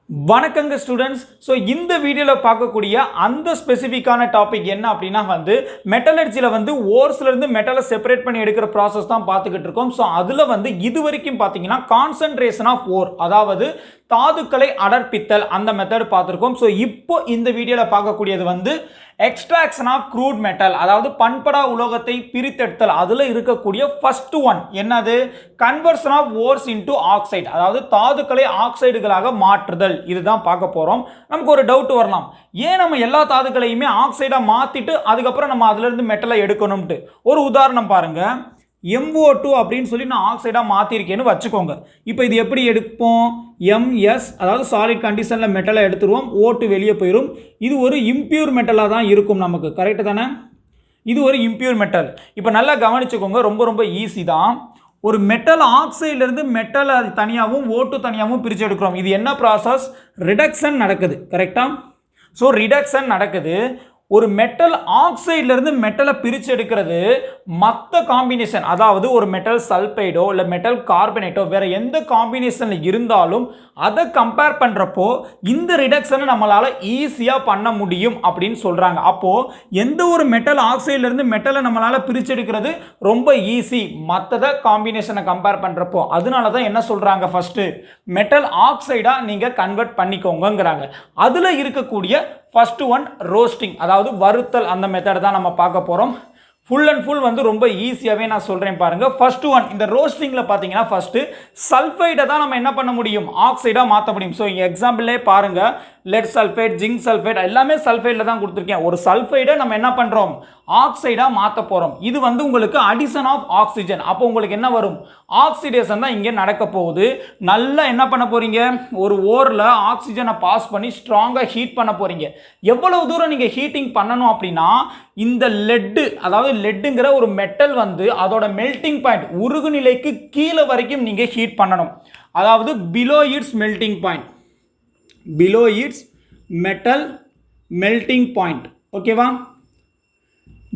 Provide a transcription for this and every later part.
வணக்கங்க students. So இந்த வீடியோவில் பார்க்கக்கூடிய அந்த ஸ்பெசிஃபிக்கான டாபிக் என்ன அப்படின்னா மெட்டலர்ஜியில் ஓர்ஸ்லேருந்து மெட்டலை செப்பரேட் பண்ணி எடுக்கிற ப்ராசஸ் தான் பார்த்துக்கிட்டு இருக்கோம். ஸோ அதில் இது வரைக்கும் பார்த்தீங்கன்னா கான்சன்ட்ரேஷன் ஆஃப் ஓர், அதாவது தாதுக்களை அடர்ப்பித்தல், அந்த மெத்தட் பார்த்துருக்கோம். ஸோ இப்போ இந்த வீடியோவில் பார்க்கக்கூடியது எக்ஸ்ட்ராக்ஷன் ஆஃப் க்ரூட் மெட்டல், அதாவது பண்படா உலோகத்தை பிரித்தெடுத்தல். அதில் இருக்கக்கூடிய ஃபர்ஸ்ட் ஒன் என்னது? Conversion of ores into oxide, அதாவது தாதுக்களை ஆக்சைடுகளாக மாற்றுதல். இதுதான் பார்க்க போகிறோம். நமக்கு ஒரு டவுட் வரலாம், ஏன் நம்ம எல்லா தாதுக்களையுமே ஆக்சைடாக மாற்றிட்டு அதுக்கப்புறம் நம்ம அதிலிருந்து மெட்டலை எடுக்கணும்ட்டு. ஒரு உதாரணம் பாருங்க, MO2 அப்படின்னு சொல்லி நான் ஆக்சைடாக மாற்றிருக்கேன்னு வச்சுக்கோங்க. இப்போ இது எப்படி எடுப்போம்? MS, அதாவது சாலிட் கண்டிஷனில் மெட்டலை எடுத்துருவோம், O2 வெளியே போயிடும். இது ஒரு இம்பியூர் மெட்டலாக தான் இருக்கும் நமக்கு, கரெக்டு தானே? இது ஒரு இம்பியூர் மெட்டல். இப்போ நல்லா கவனிச்சுக்கோங்க, ரொம்ப ரொம்ப ஈஸி தான். ஒரு மெட்டல் ஆக்சைட்லேருந்து மெட்டலை தனியாகவும் O2 தனியாகவும் பிரித்து எடுக்கிறோம். இது என்ன ப்ராசஸ்? ரிடக்ஷன் நடக்குது, கரெக்டாக? ஸோ ரிடக்ஷன் நடக்குது. ஒரு மெட்டல் ஆக்சைட்லேருந்து மெட்டலை பிரித்து எடுக்கிறது மற்ற காம்பினேஷன், அதாவது ஒரு மெட்டல் சல்பைடோ இல்லை மெட்டல் கார்பனேட்டோ வேறு எந்த காம்பினேஷனில் இருந்தாலும் அதை கம்பேர் பண்ணுறப்போ இந்த ரிடக்ஷனை நம்மளால் ஈஸியாக பண்ண முடியும் அப்படின்னு சொல்கிறாங்க. அப்போது எந்த ஒரு மெட்டல் ஆக்சைட்லேருந்து மெட்டலை நம்மளால் பிரித்து எடுக்கிறது ரொம்ப ஈஸி மற்றதை காம்பினேஷனை கம்பேர் பண்ணுறப்போ. அதனால தான் என்ன சொல்கிறாங்க, ஃபஸ்ட்டு மெட்டல் ஆக்சைடாக நீங்கள் கன்வெர்ட் பண்ணிக்கோங்கிறாங்க. அதில் இருக்கக்கூடிய ஃபர்ஸ்ட் ஒன் ரோஸ்டிங், அதாவது வறுத்தல். அந்த மெத்தட் தான் நம்ம பார்க்க போகிறோம். ஃபுல் அண்ட் ஃபுல் ரொம்ப ஈஸியாகவே நான் சொல்கிறேன் பாருங்கள். ஃபர்ஸ்ட் ஒன், இந்த ரோஸ்டிங்கில் பார்த்தீங்கன்னா ஃபஸ்ட்டு சல்ஃபைடை தான் நம்ம என்ன பண்ண முடியும்? ஆக்சைடாக மாற்ற முடியும். ஸோ இங்கே எக்ஸாம்பிளே பாருங்கள், லெட் சல்ஃபைட், ஜிங்க் சல்ஃபைட் எல்லாமே சல்ஃபைடில் தான் கொடுத்துருக்கேன். ஒரு சல்ஃபைடை நம்ம என்ன பண்ணுறோம்? ஆக்சைடாக மாற்ற போகிறோம். இது உங்களுக்கு அடிஷன் ஆஃப் ஆக்சிஜன். அப்போ உங்களுக்கு என்ன வரும்? ஆக்சிடேஷன் தான் இங்கே நடக்க போகுது. நல்லா என்ன பண்ண போகிறீங்க? ஒரு ஓரில் ஆக்சிஜனை பாஸ் பண்ணி ஸ்ட்ராங்காக ஹீட் பண்ண போகிறீங்க. எவ்வளவு தூரம் நீங்கள் ஹீட்டிங் பண்ணணும் அப்படின்னா, இந்த லெட்டு, அதாவது லெட்டுங்கிற ஒரு மெட்டல் அதோட மெல்டிங் பாயிண்ட் உருகு நிலைக்கு கீழே வரைக்கும் நீங்கள் ஹீட் பண்ணணும். அதாவது below its melting point, below its metal melting point. ஓகேவா?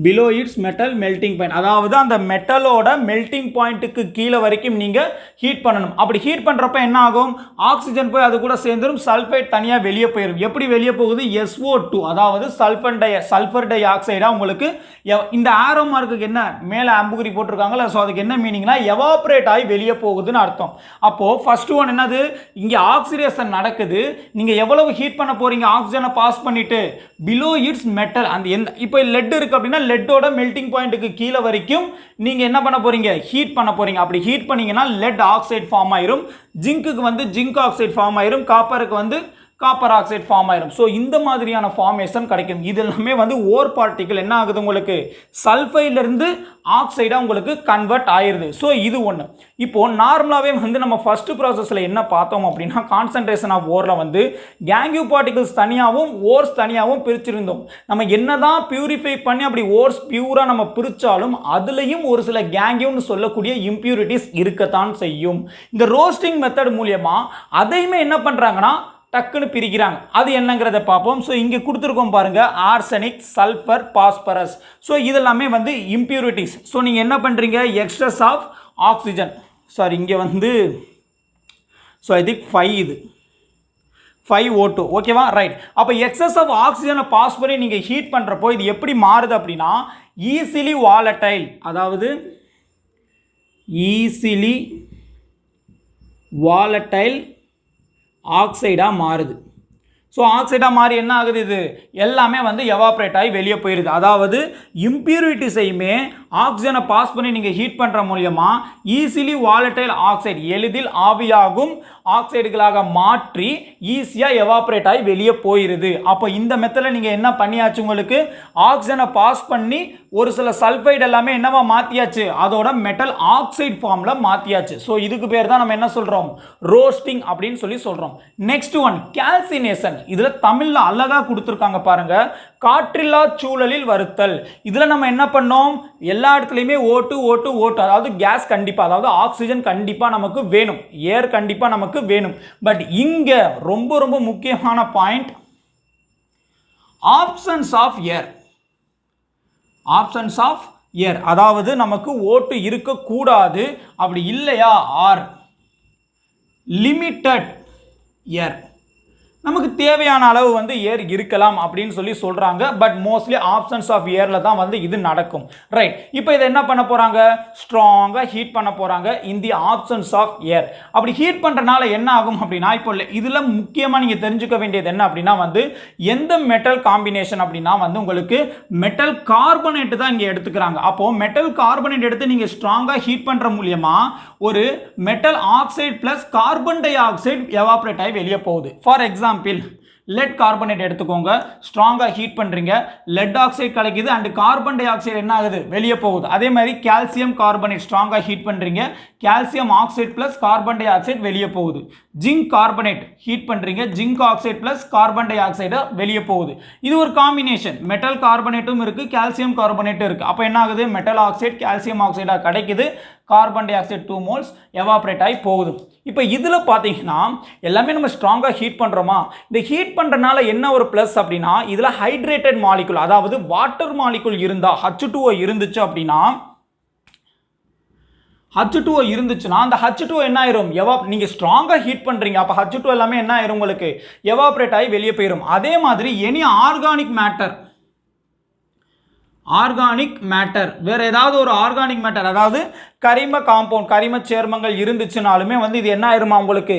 Below its metal melting point, அதாவது அந்த மெட்டலோட மெல்டிங் பாயிண்ட்டுக்கு கீழே வரைக்கும் நீங்கள் ஹீட் பண்ணணும். அப்படி ஹீட் பண்ணுறப்ப என்ன ஆகும்? ஆக்சிஜன் போய் அது கூட சேர்ந்துடும், சல்ஃபைட் தனியாக வெளியே போயிடும். எப்படி வெளியே போகுது? SO2, அதாவது சல்ஃபர் டை ஆக்சைடாக உங்களுக்கு இந்த ஆரோ மார்க்குக்கு என்ன மேலே அம்புகுறி போட்டிருக்காங்களா? ஸோ அதுக்கு என்ன மீனிங்னா எவாப்ரேட் ஆகி வெளியே போகுதுன்னு அர்த்தம். அப்போது ஃபர்ஸ்ட் ஒன் என்னது? இங்கே ஆக்சிடேஷன் நடக்குது. நீங்கள் எவ்வளவு ஹீட் பண்ண போகிறீங்க? ஆக்சிஜனை பாஸ் பண்ணிவிட்டு பிலோ இட்ஸ் மெட்டல், அந்த எந்த இப்போ லெட் இருக்குது அப்படின்னா லெட்டோட மெல்டிங் பாயிண்ட்டுக்கு கீழே வரைக்கும் நீங்கள் என்ன பண்ண போகிறீங்க? ஹீட் பண்ண போகிறீங்க. அப்படி ஹீட் பண்ணிங்கன்னா லெட் ஆக்சைடு ஃபார்ம் ஆயிரும், ஜிங்க்குக்கு ஜிங்க் ஆக்சைடு ஃபார்ம் ஆயிரும், காப்பருக்கு காப்பர் ஆக்சைடு ஃபார்ம் ஆயிரும். ஸோ இந்த மாதிரியான ஃபார்மேஷன் கிடைக்கும். இது எல்லாமே ஓர் பார்ட்டிக்கல் என்ன ஆகுது? உங்களுக்கு சல்ஃபைட்லேருந்து ஆக்சைடாக உங்களுக்கு கன்வெர்ட் ஆயிடுது. ஸோ இது ஒன்று. இப்போது நார்மலாகவே நம்ம ஃபஸ்ட்டு ப்ராசஸில் என்ன பார்த்தோம் அப்படின்னா, கான்சன்ட்ரேஷன் ஆஃப் ஓரில் கேங்கியூ பார்ட்டிகல்ஸ் தனியாகவும் ஓர்ஸ் தனியாகவும் பிரிச்சிருந்தோம். நம்ம என்ன தான் பியூரிஃபை பண்ணி அப்படி ஓர்ஸ் பியூராக நம்ம பிரித்தாலும் அதுலேயும் ஒரு சில கேங்கியூன்னு சொல்லக்கூடிய இம்பியூரிட்டிஸ் இருக்கத்தான் செய்யும். இந்த ரோஸ்டிங் மெத்தட் மூலியமாக அதையுமே என்ன பண்ணுறாங்கன்னா டக்குன்னு பிரிக்கிறாங்க. அது என்னங்கிறத பார்ப்போம். ஸோ இங்கே கொடுத்துருக்கோம் பாருங்கள், ஆர்சனிக், சல்ஃபர், பாஸ்பரஸ். ஸோ இதெல்லாமே இம்பியூரிட்டிஸ். ஸோ நீங்கள் என்ன பண்ணுறீங்க? எக்ஸஸ் ஆஃப் ஆக்சிஜன், சாரி இங்கே ஸோ ஐ திங்க் 5, இது 5O2. ஓகேவா? ரைட். அப்போ எக்ஸஸ் ஆஃப் ஆக்சிஜனை பாஸ் பண்ணி நீங்கள் ஹீட் பண்ணுறப்போ இது எப்படி மாறுது அப்படின்னா, ஈஸிலி வாலடைல், அதாவது ஈஸிலி வாலடைல் ஆக்சைடாக மாறுது. ஸோ ஆக்சைடாக மாறி என்ன ஆகுது? இது எல்லாமே எவாப்ரேட் ஆகி வெளியே போயிடுது. அதாவது இம்பியூரிட்டிஸையுமே ஆக்சிஜனை பாஸ் பண்ணி நீங்கள் ஹீட் பண்ணுற மூலியமாக ஈஸிலி வாலடைல் ஆக்சைடு, எளிதில் ஆவியாகும் ஆக்சைடுகளாக மாற்றி ஈஸியாக எவாப்ரேட் ஆகி வெளியே போயிடுது. அப்போ இந்த மெத்தடில் நீங்கள் என்ன பண்ணியாச்சு? உங்களுக்கு ஆக்சிஜனை பாஸ் பண்ணி ஒரு சில சல்ஃபைடு எல்லாமே என்னவா மாற்றியாச்சு? அதோட மெட்டல் ஆக்சைடு ஃபார்மில் மாற்றியாச்சு. ஸோ இதுக்கு பேர் தான் நம்ம என்ன சொல்கிறோம்? ரோஸ்டிங் அப்படின்னு சொல்கிறோம். Next one, calcination. இதில் தமிழில் அழகாக கொடுத்துருக்காங்க பாருங்க, காற்றில்லா சூழலில் வருத்தல். இதில் நம்ம என்ன பண்ணோம்? எல்லா இடத்துலையுமே O2, அதாவது கேஸ் கண்டிப்பாக, அதாவது ஆக்சிஜன் கண்டிப்பாக நமக்கு வேணும், ஏர் கண்டிப்பாக நமக்கு வேணும். பட் இங்கே ரொம்ப ரொம்ப முக்கியமான point, options of air. Options of air, அதாவது நமக்கு O2 இருக்கக்கூடாது. அப்படி இல்லையா, ஆர் லிமிட்டட் ஏர். நமக்கு தேவையான அளவு வந்து ஏர் இருக்கலாம் அப்படின்னு சொல்லி சொல்றாங்க. பட் மோஸ்ட்லி ஆப்ஷன்ஸ் ஆஃப் ஏர்ல தான் வந்து இது நடக்கும். ரைட், இப்போ இதை என்ன பண்ண போறாங்க, ஸ்ட்ராங்கா ஹீட் பண்ண போறாங்க இன் தி ஆப்ஷன்ஸ் ஆஃப் ஏர். அப்படி ஹீட் பண்றனால என்ன ஆகும் அப்படின்னா, இப்போ இதுல முக்கியமா நீங்க தெரிஞ்சுக்க வேண்டியது என்ன அப்படின்னா வந்து எந்த மெட்டல் காம்பினேஷன் அப்படின்னா வந்து உங்களுக்கு மெட்டல் கார்பனேட் தான் இங்க எடுத்துக்கிறாங்க. அப்போ மெட்டல் கார்பனேட் எடுத்து நீங்க ஸ்ட்ராங்கா ஹீட் பண்ற மூலமா ஒரு metal oxide plus carbon di oxide evaporate ஆகி வெளியே போகுது. ஃபார் எக்ஸாம்பிள் லெட் கார்பனேட் எடுத்துக்கோங்க, ஸ்ட்ராங்கா ஹீட் பண்றீங்க, லெட் ஆக்சைடு கிடைக்குது அண்ட் கார்பன் டை ஆக்சைடு என்ன ஆகுது, வெளியே போகுது. அதே மாதிரி கால்சியம் கார்பனேட் ஸ்ட்ராங்கா ஹீட் பண்றீங்க, calcium oxide plus carbon di oxide வெளியே போகுது. ஜிங்க் கார்பனேட் ஹீட் பண்றீங்க, zinc oxide plus carbon di oxide வெளியே போகுது. இது ஒரு காம்பினேஷன், மெட்டல் கார்பனேட்டும் இருக்கு, கால்சியம் கார்பனேட்டும் இருக்கு. அப்போ என்ன ஆகுது, மெட்டல் ஆக்சைடு கால்சியம் ஆக்சைடா கிடைக்குது, carbon di oxide 2 moles evaporate ஆகி போகுது. இப்போ இதில் பார்த்தீங்கன்னா எல்லாமே நம்ம ஸ்ட்ராங்காக ஹீட் பண்ணுறோமா, இந்த ஹீட் பண்ணுறதுனால என்ன ஒரு ப்ளஸ் அப்படின்னா இதில் ஹைட்ரேட்டட் மாலிகுல், அதாவது வாட்டர் மாலிகுல் இருந்தால் H2O இருந்துச்சு அப்படின்னா H2O இருந்துச்சுன்னா அந்த H2O என்ன ஆயிரும், நீங்கள் ஸ்ட்ராங்காக ஹீட் பண்ணுறீங்க, அப்போ H2O எல்லாமே என்ன ஆயிரும் உங்களுக்கு எவாபரேட் ஆகி வெளியே போயிடும். அதே மாதிரி எனி ஆர்கானிக் மேட்டர் வேற ஏதாவது ஒரு ஆர்கானிக் மேட்டர், அதாவது கரிம காம்பவுண்ட் கரிம சேர்மங்கள் இருந்துச்சுனாலுமே வந்து இது என்ன ஆயிருமா உங்களுக்கு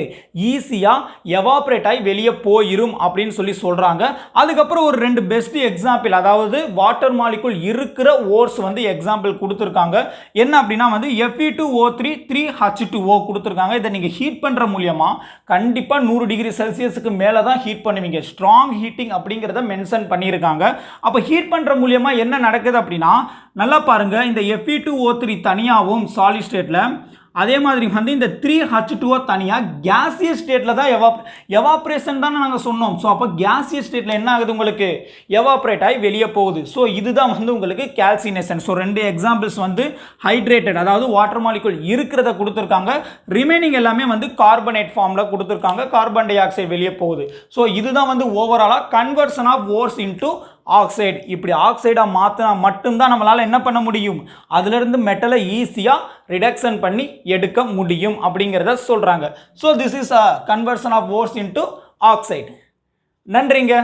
ஈஸியா எவாபரேட் ஆகி வெளியே போயிரும் அப்படின்னு சொல்லி சொல்றாங்க. அதுக்கப்புறம் ஒரு 2 பெஸ்ட் எக்ஸாம்பிள், அதாவது வாட்டர் மாலிகுல் இருக்கிற ஓர்ஸ் வந்து எக்ஸாம்பிள் கொடுத்துருக்காங்க. என்ன அப்படின்னா வந்து Fe2O3 3H2O கொடுத்துருக்காங்க. இதை நீங்க ஹீட் பண்ற மூலியமா கண்டிப்பா 100 டிகிரி செல்சியஸுக்கு மேல தான் ஹீட் பண்ணுவீங்க. ஸ்ட்ராங் ஹீட்டிங் அப்படிங்கிறத மென்ஷன் பண்ணியிருக்காங்க. அப்போ ஹீட் பண்ற மூலியமா என்ன நடக்குது அப்படின்னா, நல்லா பாருங்க, இந்த Fe2O3 தனியாகவும் சாலிட் ஸ்டேட்ல, அதே மாதிரி வந்து இந்த 3H2O தனியா கேசியஸ் ஸ்டேட்ல தான் எவாப்ரேஷன் தான் நாங்க சொன்னோம். ஸோ அப்போ கேசியஸ் ஸ்டேட்ல என்ன ஆகுது, உங்களுக்கு எவாப்ரேட் ஆகி வெளியே போகுது. ஸோ இதுதான் வந்து உங்களுக்கு கால்சினேஷன். ஸோ 2 எக்ஸாம்பிள்ஸ் வந்து ஹைட்ரேட்டட், அதாவது வாட்டர் மாலிகுல் இருக்கிறத கொடுத்துருக்காங்க, ரிமைனிங் எல்லாமே வந்து கார்பனேட் ஃபார்ம்ல கொடுத்துருக்காங்க, கார்பன் டை ஆக்சைடு வெளியே போகுது. ஸோ இதுதான் வந்து ஓவராலா conversion of ores into oxide. இப்படி ஆக்சைடா மாத்தினா மட்டும்தான் நம்மளால என்ன பண்ண முடியும், அதுல இருந்து மெட்டலை ஈஸியா ரிடக்ஷன் பண்ணி எடுக்க முடியும் அப்படிங்கிறத சொல்றாங்க. So this is a conversion of ores into oxide. நன்றிங்க.